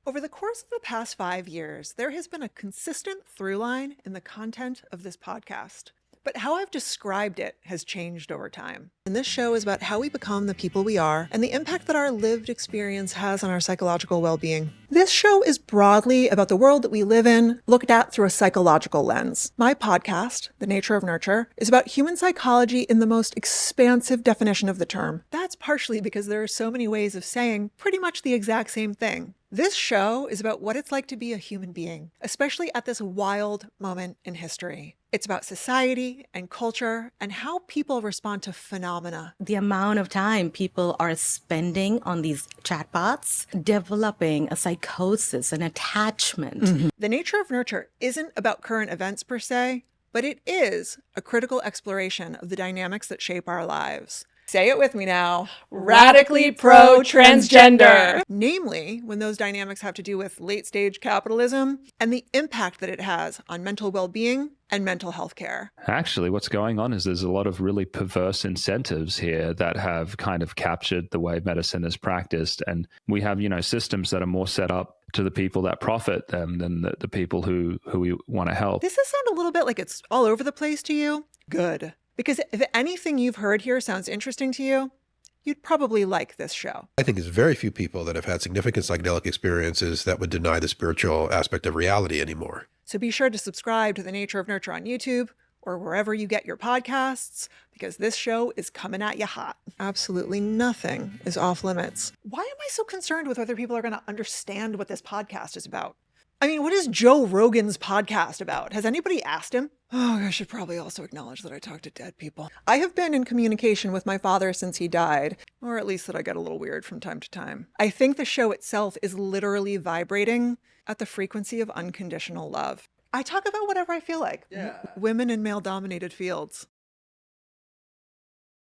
Over the course of the past 5 years, there has been a consistent through line in the content of this podcast. But how I've described it has changed over time. And this show is about how we become the people we are and the impact that our lived experience has on our psychological well-being. This show is broadly about the world that we live in, looked at through a psychological lens. My podcast, The Nature of Nurture, is about human psychology in the most expansive definition of the term. That's partially because there are so many ways of saying pretty much the exact same thing. This show is about what it's like to be a human being, especially at this wild moment in history. It's about society and culture and how people respond to phenomena. The amount of time people are spending on these chatbots, developing a psychosis, an attachment. The Nature of Nurture isn't about current events per se, but it is a critical exploration of the dynamics that shape our lives. Say it with me now. Radically pro-transgender. Namely, when those dynamics have to do with late-stage capitalism and the impact that it has on mental well-being and mental health care. Actually, what's going on is there's a lot of really perverse incentives here that have kind of captured the way medicine is practiced. And we have, systems that are more set up to the people that profit them than the people who we want to help. Does this sound a little bit like it's all over the place to you? Good. Because if anything you've heard here sounds interesting to you, you'd probably like this show. I think there's very few people that have had significant psychedelic experiences that would deny the spiritual aspect of reality anymore. So be sure to subscribe to The Nature of Nurture on YouTube or wherever you get your podcasts, because this show is coming at you hot. Absolutely nothing is off limits. Why am I so concerned with whether people are going to understand what this podcast is about? I mean, what is Joe Rogan's podcast about? Has anybody asked him? Oh, I should probably also acknowledge that I talk to dead people. I have been in communication with my father since he died, or at least that I get a little weird from time to time. I think the show itself is literally vibrating at the frequency of unconditional love. I talk about whatever I feel like. Yeah. Women in male-dominated fields.